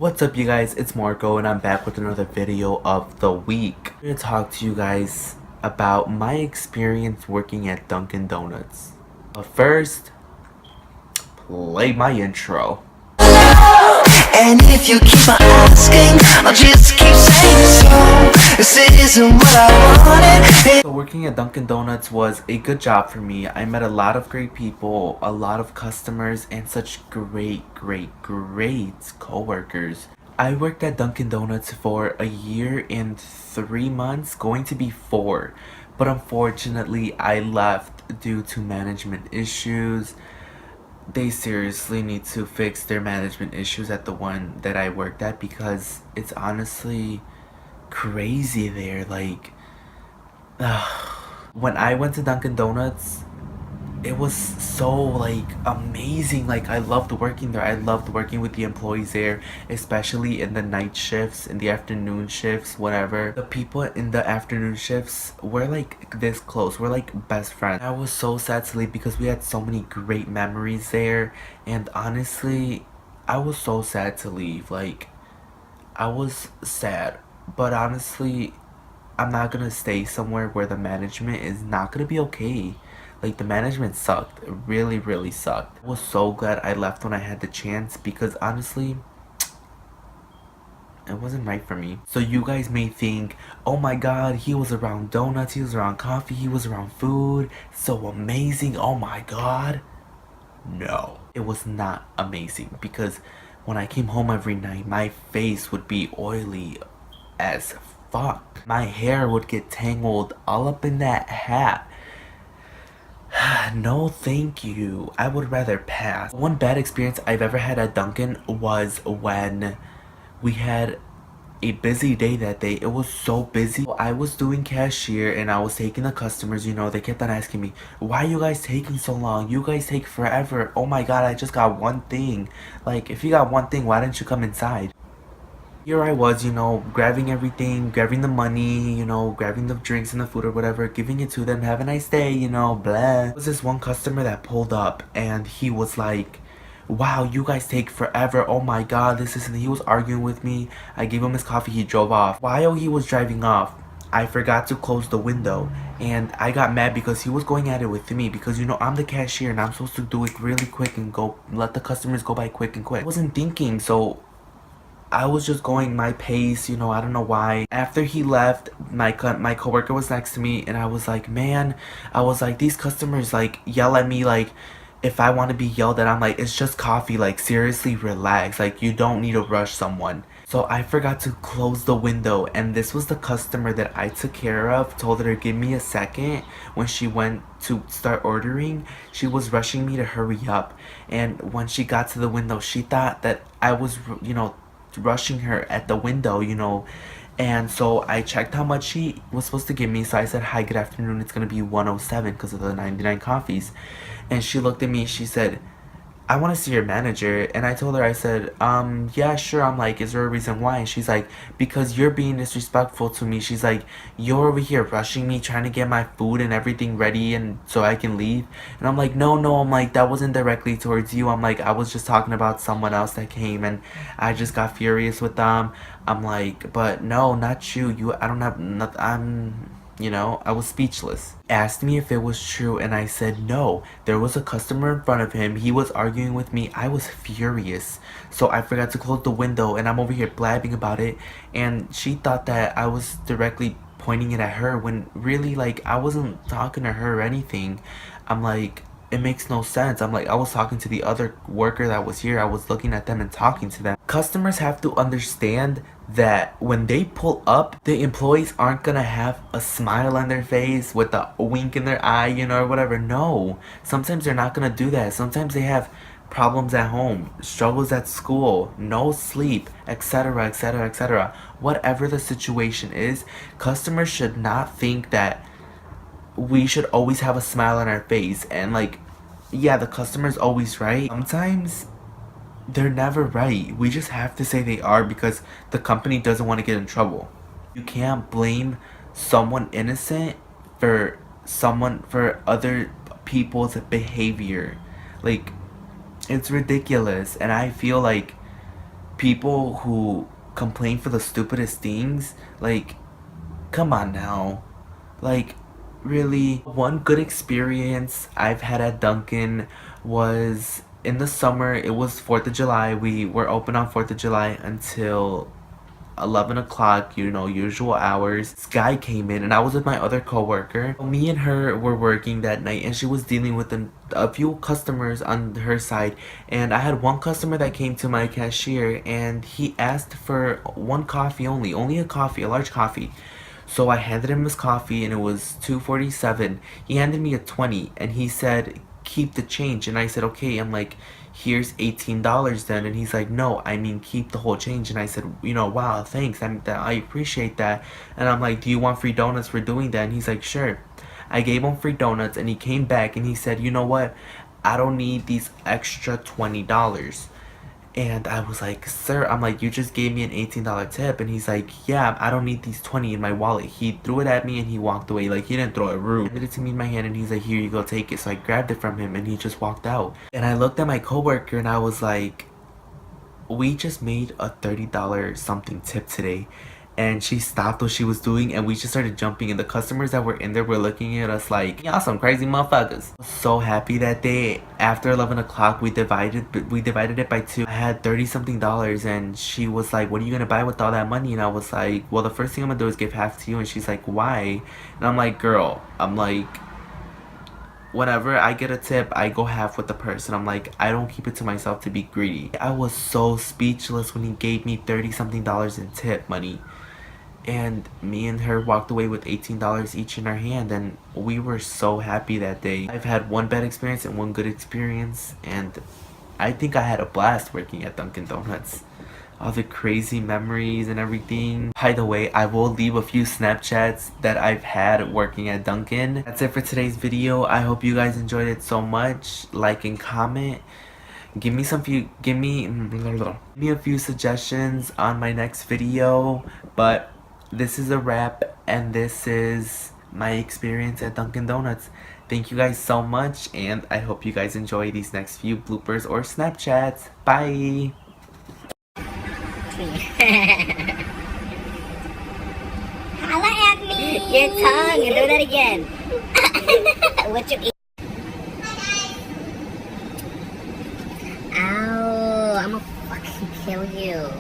What's up you guys, it's Marco and I'm back with another video of the week. I'm going to talk to you guys about my experience working at Dunkin' Donuts. But first, play my intro. And if you keep on asking, I'll just keep saying so. This isn't what I wanted. So working at Dunkin' Donuts was a good job for me. I met a lot of great people, a lot of customers, and such great co-workers. I worked at Dunkin' Donuts for a year and 3 months, going to be 4. But unfortunately, I left due to management issues. They seriously need to fix their management issues at the one that I worked at because it's honestly crazy there. Like, when I went to Dunkin' Donuts, it was so like amazing. Like I loved working there. I loved working with the employees there, especially in the night shifts, in the afternoon shifts, whatever. The people in the afternoon shifts were like this close. We're like best friends. I was so sad to leave because we had so many great memories there, and honestly, I was so sad to leave. Like I was sad, but honestly, I'm not gonna stay somewhere where the management is not gonna be okay. Like the management sucked. It really sucked. I was so glad I left when I had the chance because honestly, it wasn't right for me. So you guys may think, oh my god, he was around donuts, he was around coffee, he was around food. So amazing, oh my god. No, it was not amazing because when I came home every night, my face would be oily as fuck. My hair would get tangled all up in that hat. No thank you. I would rather pass. One bad experience I've ever had at Dunkin' was when we had a busy day that day. It was so busy. I was doing cashier and I was taking the customers, you know, they kept on asking me, why are you guys taking so long? You guys take forever. Oh my god, I just got one thing. Like, if you got one thing, why didn't you come inside? Here I was, you know, grabbing everything, grabbing the money, you know, grabbing the drinks and the food or whatever, giving it to them, have a nice day, you know, blah. There was this one customer that pulled up and he was like, wow, you guys take forever, oh my god, this isn't, he was arguing with me. I gave him his coffee, he drove off. While he was driving off, I forgot to close the window and I got mad because he was going at it with me because, you know, I'm the cashier and I'm supposed to do it really quick and go let the customers go by quick and quick. I wasn't thinking, so I was just going my pace, you know, I don't know why. After he left, my coworker was next to me and I was like, man, I was like, these customers like yell at me like if I want to be yelled at. I'm like, it's just coffee, like seriously relax, like you don't need to rush someone. So I forgot to close the window and this was the customer that I took care of. Told her to give me a second when she went to start ordering. She was rushing me to hurry up, and when she got to the window she thought that I was, you know, rushing her at the window, you know. And so I checked how much she was supposed to give me. So I said, hi, good afternoon, it's gonna be 107 because of the 99 coffees. And she looked at me, she said, I want to see your manager. And I told her, I said, yeah, sure. I'm like, is there a reason why? And she's like, because you're being disrespectful to me. She's like, you're over here rushing me, trying to get my food and everything ready and so I can leave. And I'm like, no, I'm like, that wasn't directly towards you. I'm like, I was just talking about someone else that came and I just got furious with them. I'm like, but no, not you. I don't have nothing. You know, I was speechless. Asked me if it was true and I said no. There was a customer in front of him. He was arguing with me. I was furious. So I forgot to close the window and I'm over here blabbing about it. And she thought that I was directly pointing it at her when really, like, I wasn't talking to her or anything. I'm like, it makes no sense. I'm like, I was talking to the other worker that was here. I was looking at them and talking to them. Customers have to understand that when they pull up, the employees aren't gonna have a smile on their face with a wink in their eye, you know, or whatever. No, sometimes they're not gonna do that. Sometimes they have problems at home, struggles at school, no sleep, etc. Whatever the situation is, customers should not think that we should always have a smile on our face. And like, yeah, the customer's always right. Sometimes they're never right. We just have to say they are because the company doesn't want to get in trouble. You can't blame someone innocent for other people's behavior. Like, it's ridiculous. And I feel like people who complain for the stupidest things, like, come on now. Like, really, one good experience I've had at Dunkin' was in the summer. It was 4th of July. We were open on 4th of July until 11 o'clock, you know, usual hours. This guy came in and I was with my other coworker. Me and her were working that night and she was dealing with a few customers on her side. And I had one customer that came to my cashier and he asked for one coffee only a coffee, a large coffee. So I handed him his coffee and it was $2.47. He handed me a 20 and he said, keep the change. And I said, okay. I'm like, here's $18 then. And he's like, no, I mean, keep the whole change. And I said, you know, wow, thanks. I appreciate that. And I'm like, do you want free donuts for doing that? And he's like, sure. I gave him free donuts and he came back and he said, you know what? I don't need these extra $20. And I was like, sir, I'm like, you just gave me an $18 tip. And he's like, yeah, I don't need these 20 in my wallet. He threw it at me and he walked away. Like, he didn't throw it rude. He handed it to me in my hand and he's like, here you go, take it. So I grabbed it from him and he just walked out. And I looked at my coworker and I was like, we just made a $30 something tip today. And she stopped what she was doing and we just started jumping and the customers that were in there were looking at us like, y'all some crazy motherfuckers. I was so happy that day. After 11 o'clock we divided it by 2. I had 30 something dollars and she was like, what are you gonna buy with all that money? And I was like, well, the first thing I'm gonna do is give half to you. And she's like, why? And I'm like, girl, I'm like, whenever I get a tip, I go half with the person. I'm like, I don't keep it to myself to be greedy. I was so speechless when he gave me 30 something dollars in tip money. And me and her walked away with $18 each in our hand and we were so happy that day. I've had one bad experience and one good experience and I think I had a blast working at Dunkin' Donuts. All the crazy memories and everything. By the way, I will leave a few Snapchats that I've had working at Dunkin'. That's it for today's video. I hope you guys enjoyed it so much. Like and comment. Give me a few suggestions on my next video. But this is a wrap and this is my experience at Dunkin' Donuts. Thank you guys so much and I hope you guys enjoy these next few bloopers or Snapchats. Bye! Holla at me! Your tongue! Do that again! What you eat? Ow! I'm gonna fucking kill you.